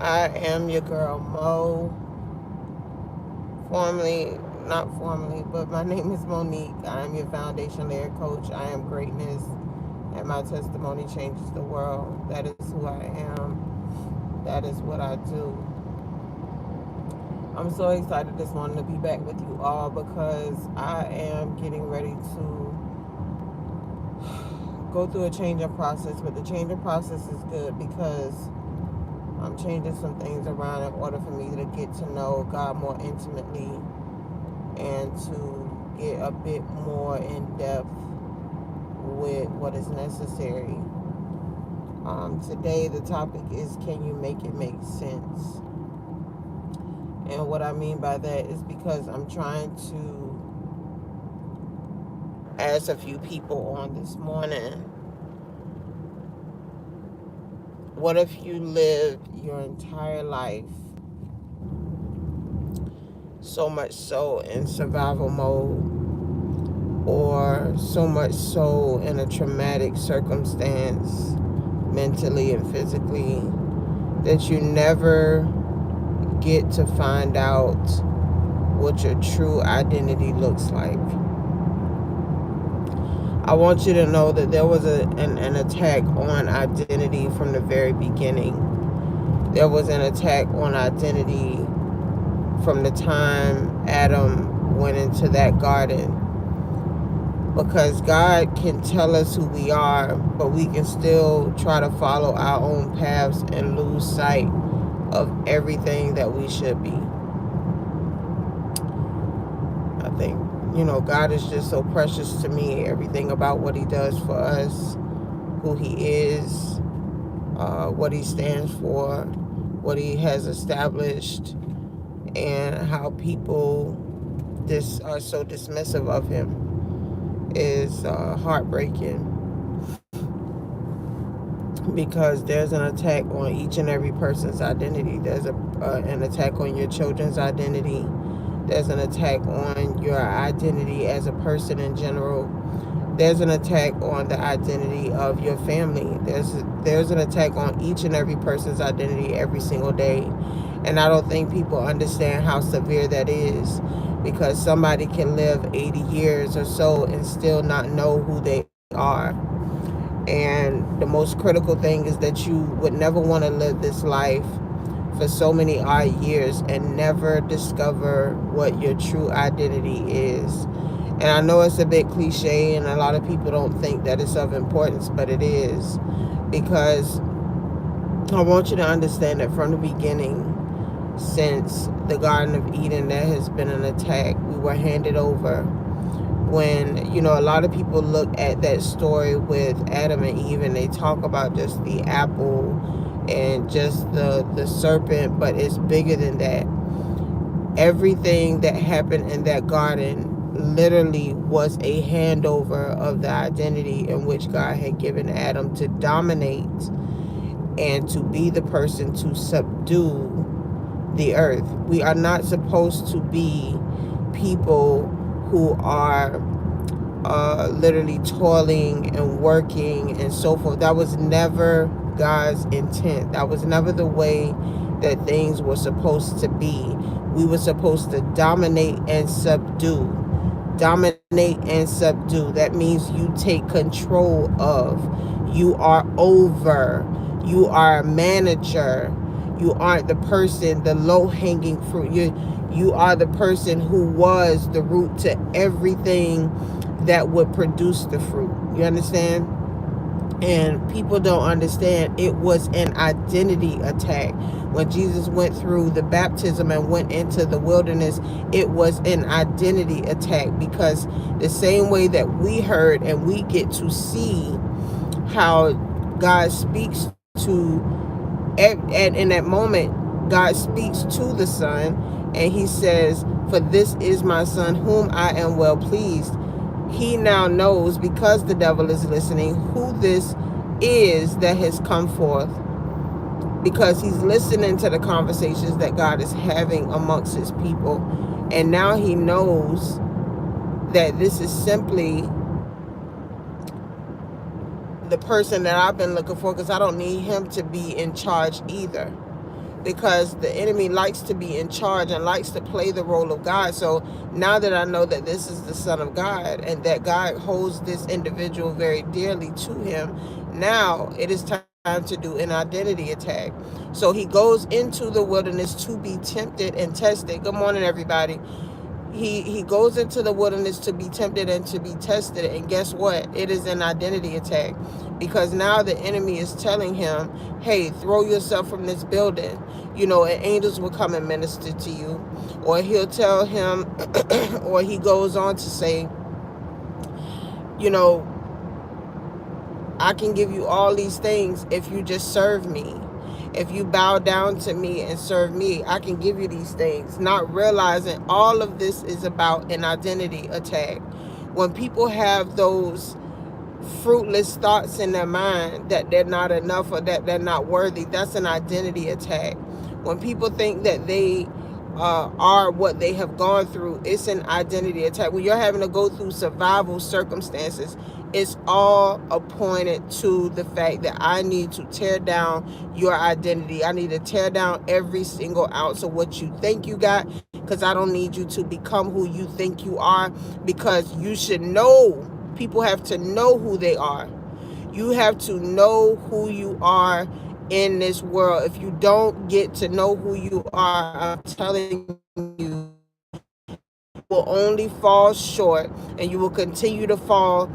I am your girl Mo, not formally, but my name is Monique. I am your foundation layer coach. I am greatness, and my testimony changes the world. That is who I am. That is what I do. I'm so excited this morning to be back with you all because I am getting ready to go through a changing process. But the changing process is good because I'm changing some things around in order for me to get to know God more intimately and to get a bit more in depth with what is necessary. Today, the topic is, can you make it make sense? And what I mean by that is because I'm trying to ask a few people on this morning, what if you lived your entire life so much so in survival mode, or so much so in a traumatic circumstance, mentally and physically, that you never get to find out what your true identity looks like? I want you to know that there was an attack on identity from the very beginning. There was an attack on identity from the time Adam went into that garden. Because God can tell us who we are, but we can still try to follow our own paths and lose sight of everything that we should be. I think, God is just so precious to me. Everything about what he does for us, who he is, what he stands for, what he has established, and how people are so dismissive of him is heartbreaking, because there's an attack on each and every person's identity. There's an attack on your children's identity. There's an attack on your identity as a person in general. There's an attack on the identity of your family. There's an attack on each and every person's identity every single day. And I don't think people understand how severe that is, because somebody can live 80 years or so and still not know who they are. And the most critical thing is that you would never want to live this life for so many odd years and never discover what your true identity is. And I know it's a bit cliche and a lot of people don't think that it's of importance, but it is. Because I want you to understand that from the beginning, since the Garden of Eden, there has been an attack. We were handed over. When, a lot of people look at that story with Adam and Eve and they talk about just the apple and just the serpent, but it's bigger than that. Everything that happened in that garden literally was a handover of the identity in which God had given Adam to dominate and to be the person to subdue the earth. We are not supposed to be people who are literally toiling and working and so forth. That was never God's intent. That was never the way that things were supposed to be. We were supposed to dominate and subdue. Dominate and subdue. That means you take control of. You are over. You are a manager. You aren't the person, the low-hanging fruit. You are the person who was the root to everything that would produce the fruit. You understand? And people don't understand, it was an identity attack. When Jesus went through the baptism and went into the wilderness, it was an identity attack, because the same way that we heard and we get to see how God speaks to, and in that moment, God speaks to the Son, and he says, "For this is my Son, whom I am well pleased." He now knows, because the devil is listening, who this is that has come forth, because he's listening to the conversations that God is having amongst his people. And now he knows that this is simply the person that I've been looking for, because I don't need him to be in charge either. because the enemy likes to be in charge and likes to play the role of God. So now that I know that this is the Son of God and that God holds this individual very dearly to him, now it is time to do an identity attack. So he goes into the wilderness to be tempted and tested. Good morning, everybody. He goes into the wilderness to be tempted and to be tested, and guess what? It is an identity attack, because now the enemy is telling him, hey, throw yourself from this building, and angels will come and minister to you. Or he'll tell him or he goes on to say, I can give you all these things if you just serve me. If you bow down to me and serve me, I can give you these things. Not realizing all of this is about an identity attack. When people have those fruitless thoughts in their mind that they're not enough or that they're not worthy, that's an identity attack. When people think that they are what they have gone through, it's an identity attack. When you're having to go through survival circumstances, it's all appointed to the fact that I need to tear down your identity. I need to tear down every single ounce of what you think you got, because I don't need you to become who you think you are, because you should know. People have to know who they are. You have to know who you are in this world. If you don't get to know who you are, I'm telling you, you will only fall short, and you will continue to fall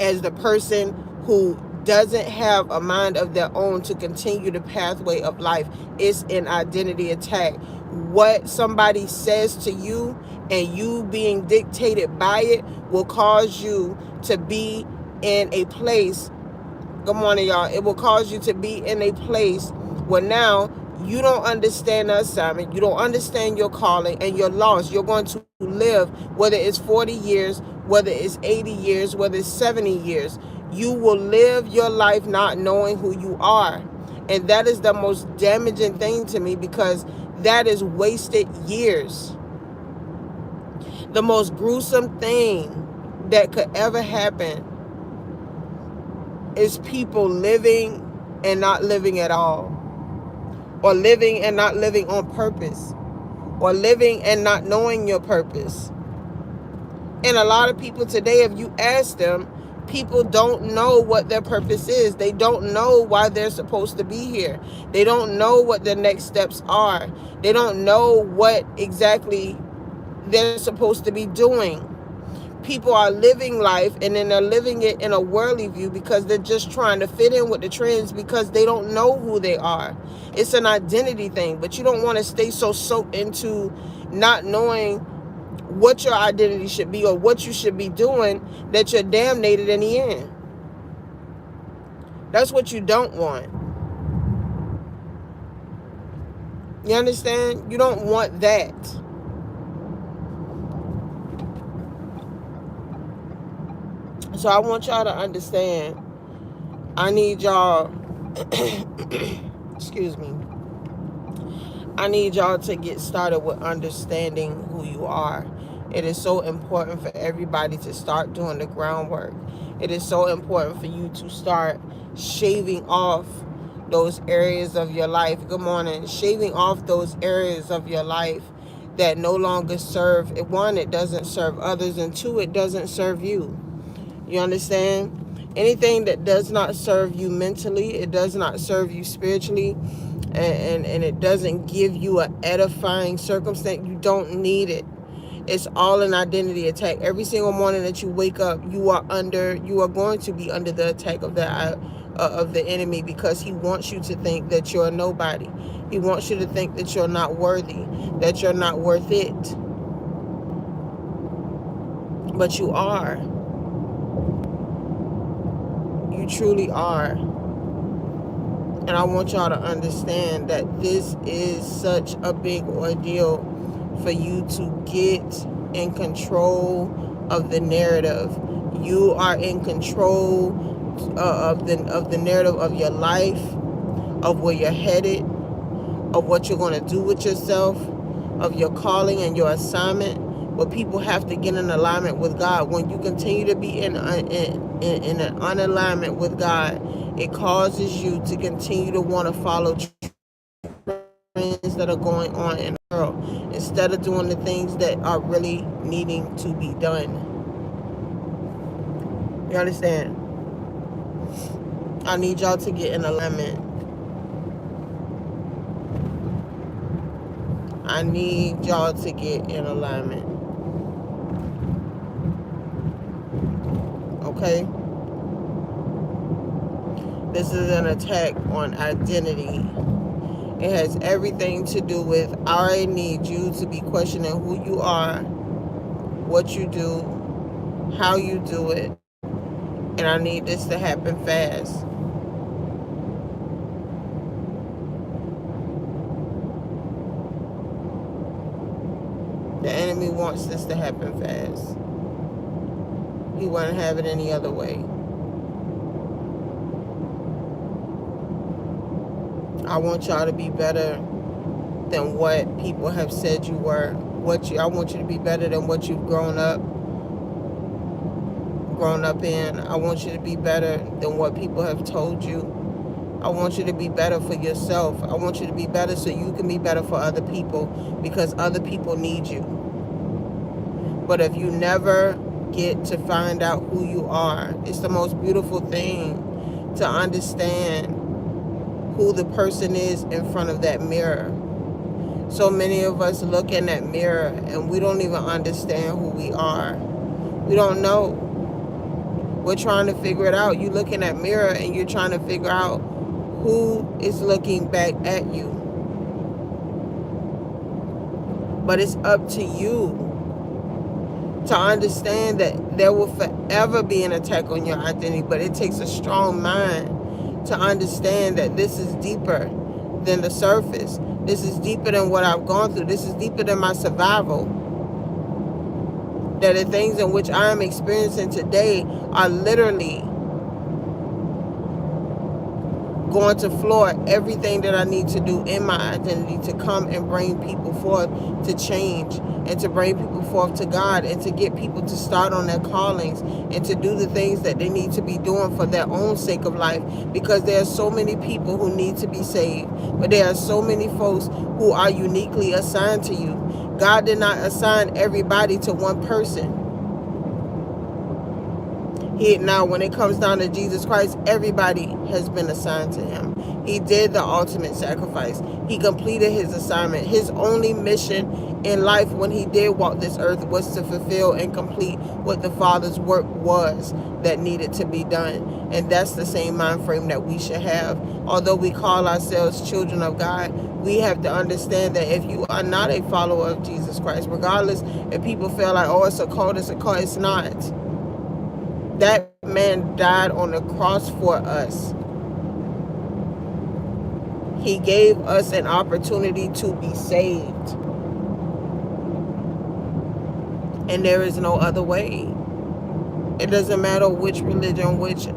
as the person who doesn't have a mind of their own to continue the pathway of life. It's an identity attack. What somebody says to you and you being dictated by it will cause you to be in a place, good morning, y'all, it will cause you to be in a place where now you don't understand the assignment, you don't understand your calling, and you're lost. You're going to live, whether it's 40 years, whether it's 80 years, whether it's 70 years, you will live your life not knowing who you are. And that is the most damaging thing to me, because that is wasted years. The most gruesome thing that could ever happen is people living and not living at all, or living and not living on purpose, or living and not knowing your purpose. And a lot of people today, if you ask them, people don't know what their purpose is. They don't know why they're supposed to be here. They don't know what their next steps are. They don't know what exactly they're supposed to be doing. People are living life, and then they're living it in a worldly view because they're just trying to fit in with the trends, because they don't know who they are. It's an identity thing, but you don't want to stay so soaked into not knowing what your identity should be or what you should be doing that you're damnated in the end. That's what you don't want. You understand? You don't want that. So I want y'all to understand, I need y'all, excuse me, I need y'all to get started with understanding who you are. It is so important for everybody to start doing the groundwork. It is so important for you to start shaving off those areas of your life. Good morning. Shaving off those areas of your life that no longer serve. One, it doesn't serve others, and two, it doesn't serve you. You understand? Anything that does not serve you mentally, it does not serve you spiritually, and it doesn't give you an edifying circumstance, you don't need it. It's all an identity attack. Every single morning that you wake up, you are going to be under the attack of the enemy, because he wants you to think that you're a nobody. He wants you to think that you're not worthy, that you're not worth it. But you are. You truly are. And I want y'all to understand that this is such a big ordeal for you to get in control of the narrative. You are in control of the narrative of your life, of where you're headed, of what you're going to do with yourself, of your calling and your assignment. But people have to get in alignment with God. When you continue to be in an unalignment with God, it causes you to continue to want to follow trends that are going on in the world instead of doing the things that are really needing to be done. You understand? I need y'all to get in alignment. I need y'all to get in alignment. Okay? This is an attack on identity. It has everything to do with, I need you to be questioning who you are, what you do, how you do it, and I need this to happen fast. The enemy wants this to happen fast. He wouldn't have it any other way. I want y'all to be better than what people have said you were. I want you to be better than what you've grown up in. I want you to be better than what people have told you. I want you to be better for yourself. I want you to be better so you can be better for other people, because other people need you. But if you never get to find out who you are, it's the most beautiful thing to understand who the person is in front of that mirror. So many of us look in that mirror and we don't even understand who we are. We don't know. We're trying to figure it out. You look in that mirror and you're trying to figure out who is looking back at you. But it's up to you to understand that there will forever be an attack on your identity, but it takes a strong mind to understand that this is deeper than the surface. This is deeper than what I've gone through. This is deeper than my survival. That the things in which I am experiencing today are literally going to floor everything that I need to do in my identity to come and bring people forth to change, and to bring people forth to God, and to get people to start on their callings and to do the things that they need to be doing for their own sake of life, because there are so many people who need to be saved, but there are so many folks who are uniquely assigned to you. God did not assign everybody to one person. Now, when it comes down to Jesus Christ, everybody has been assigned to him. He did the ultimate sacrifice. He completed his assignment. His only mission in life when he did walk this earth was to fulfill and complete what the Father's work was that needed to be done. And that's the same mind frame that we should have. Although we call ourselves children of God, we have to understand that if you are not a follower of Jesus Christ, regardless if people feel like, oh, it's a cult, it's not. That man died on the cross for us. He gave us an opportunity to be saved. And there is no other way. It doesn't matter which religion, which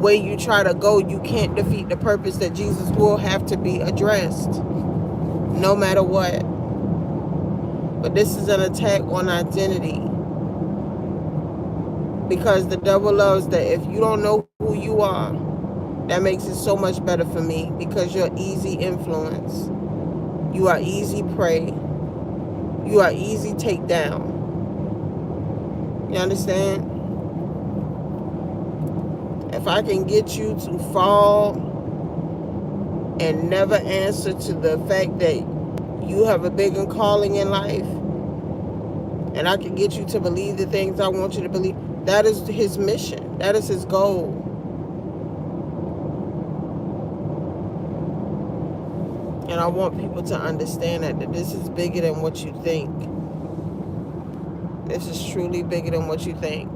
way you try to go, you can't defeat the purpose that Jesus will have to be addressed, no matter what. But this is an attack on identity. Because the devil loves that if you don't know who you are, that makes it so much better for me, because you're easy influence. You are easy prey. You are easy take down. You understand? If I can get you to fall and never answer to the fact that you have a bigger calling in life, and I can get you to believe the things I want you to believe, that is his mission. That is his goal. And I want people to understand that this is bigger than what you think. This is truly bigger than what you think.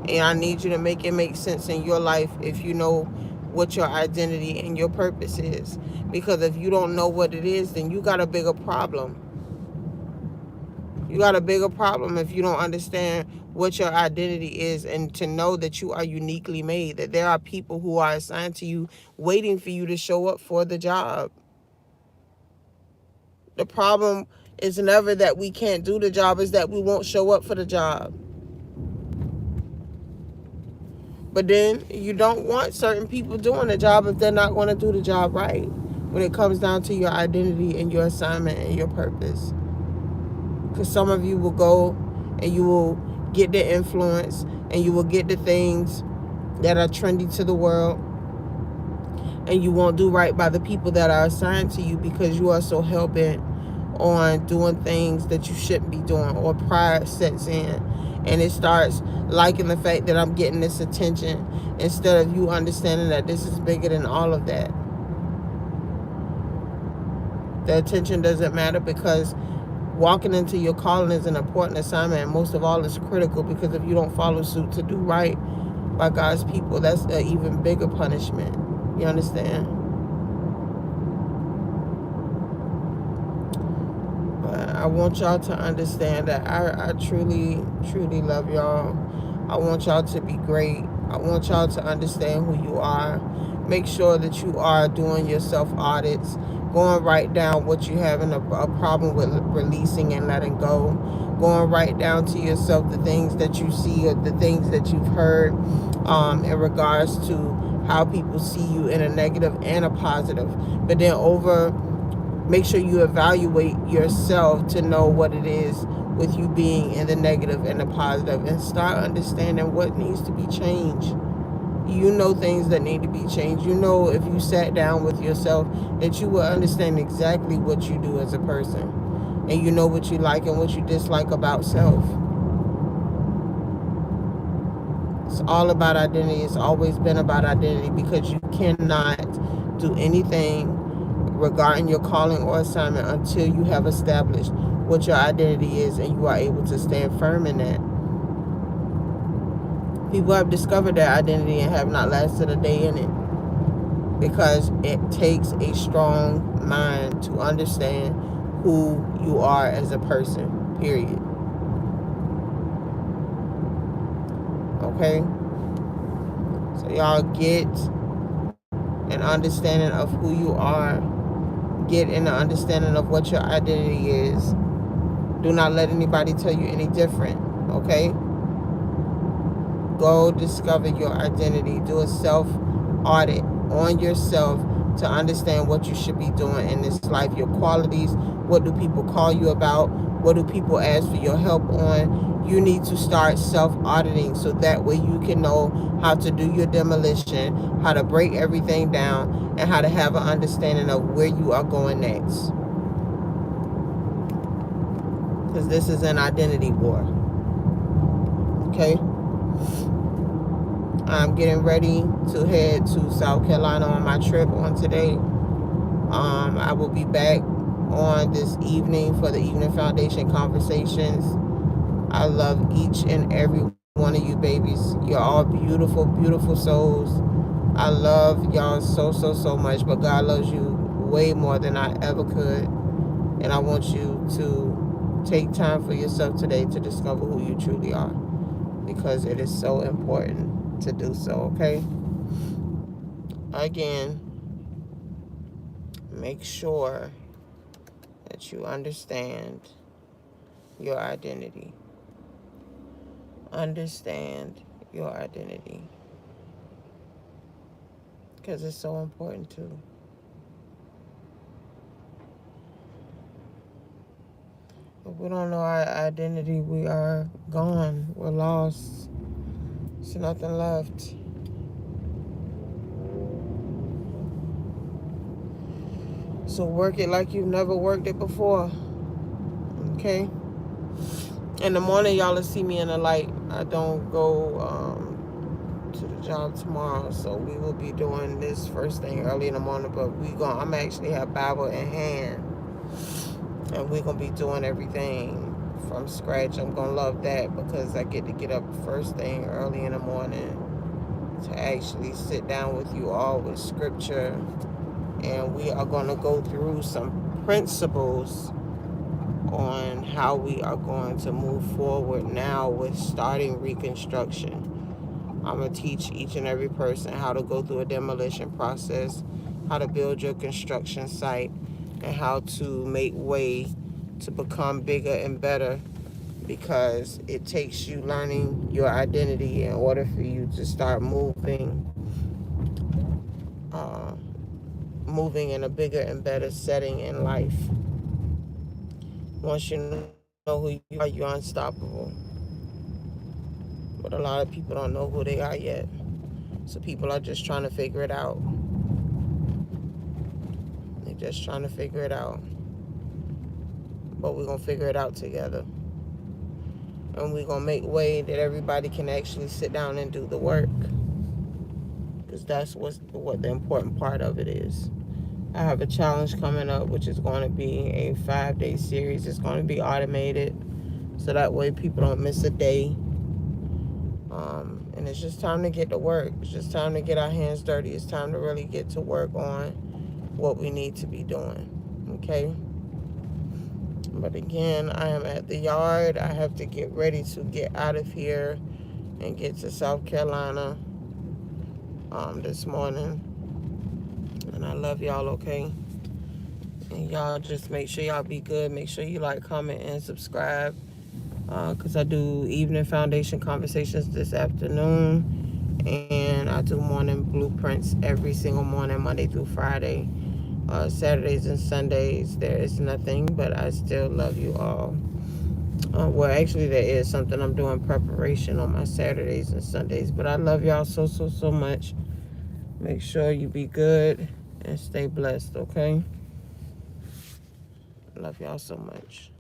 And I need you to make it make sense in your life if you know what your identity and your purpose is. Because if you don't know what it is, then you got a bigger problem. You got a bigger problem if you don't understand what your identity is, and to know that you are uniquely made, that there are people who are assigned to you waiting for you to show up for the job. The problem is never that we can't do the job, is that we won't show up for the job. But then you don't want certain people doing the job if they're not going to do the job right. when it comes down to your identity and your assignment and your purpose. Because some of you will go and you will get the influence and you will get the things that are trendy to the world, and you won't do right by the people that are assigned to you because you are so hell-bent on doing things that you shouldn't be doing, or pride sets in and it starts liking the fact that I'm getting this attention, instead of you understanding that this is bigger than all of that. The attention doesn't matter, because walking into your calling is an important assignment, and most of all, it's critical, because if you don't follow suit to do right by God's people, that's an even bigger punishment. You understand? But I want y'all to understand that I truly, truly love y'all. I want y'all to be great. I want y'all to understand who you are. Make sure that you are doing your self-audits, going right down what you having a problem with releasing and letting go, going right down to yourself the things that you see or the things that you've heard in regards to how people see you in a negative and a positive. But then make sure you evaluate yourself to know what it is with you being in the negative and the positive, and start understanding what needs to be changed. You know things that need to be changed. You know, if you sat down with yourself, that you will understand exactly what you do as a person, and you know what you like and what you dislike about self. It's all about identity. It's always been about identity, because you cannot do anything regarding your calling or assignment until you have established what your identity is and you are able to stand firm in that. People have discovered their identity and have not lasted a day in it, because it takes a strong mind to understand who you are as a person, period. Okay? So y'all get an understanding of who you are. Get an understanding of what your identity is. Do not let anybody tell you any different, okay? Go discover your identity. Do a self-audit on yourself to understand what you should be doing in this life, your qualities. What do people call you about? What do people ask for your help on? You need to start self-auditing, so that way you can know how to do your demolition, how to break everything down, and how to have an understanding of where you are going next. Because this is an identity war. Okay? I'm getting ready to head to South Carolina on my trip on today. I will be back on this evening for the Evening Foundation Conversations. I love each and every one of you babies. You're all beautiful, beautiful souls. I love y'all so, so, so much, but God loves you way more than I ever could. And I want you to take time for yourself today to discover who you truly are, because it is so important to do so, okay? Again, make sure that you understand your identity. Understand your identity, because it's so important too. If we don't know our identity, we are gone. We're lost. There's nothing left. So work it like you've never worked it before. Okay? In the morning, y'all will see me in the light. I don't go to the job tomorrow, so we will be doing this first thing early in the morning. But I'm actually have Bible in hand, and we're gonna be doing everything from scratch. I'm gonna love that, because I get to get up first thing early in the morning to actually sit down with you all with scripture, and we are gonna go through some principles on how we are going to move forward now with starting reconstruction. I'm going to teach each and every person how to go through a demolition process, how to build your construction site, and how to make way to become bigger and better, because it takes you learning your identity in order for you to start moving moving in a bigger and better setting in life. Once you know who you are, you're unstoppable. But a lot of people don't know who they are yet. So people are just trying to figure it out. They're just trying to figure it out. But we're going to figure it out together. And we're going to make way that everybody can actually sit down and do the work. Because that's what the important part of it is. I have a challenge coming up, which is going to be a 5-day series. It's going to be automated, so that way people don't miss a day. And it's just time to get to work. It's just time to get our hands dirty. It's time to really get to work on what we need to be doing. Okay? But again, I am at the yard. I have to get ready to get out of here and get to South Carolina this morning. And I love y'all, okay? And y'all just make sure y'all be good. Make sure you like, comment, and subscribe. Because I do evening foundation conversations this afternoon. And I do morning blueprints every single morning, Monday through Friday. Saturdays and Sundays, there is nothing, but I still love you all. Well, actually, there is something. I'm doing preparation on my Saturdays and Sundays. But I love y'all so, so, so much. Make sure you be good and stay blessed, okay? Love y'all so much.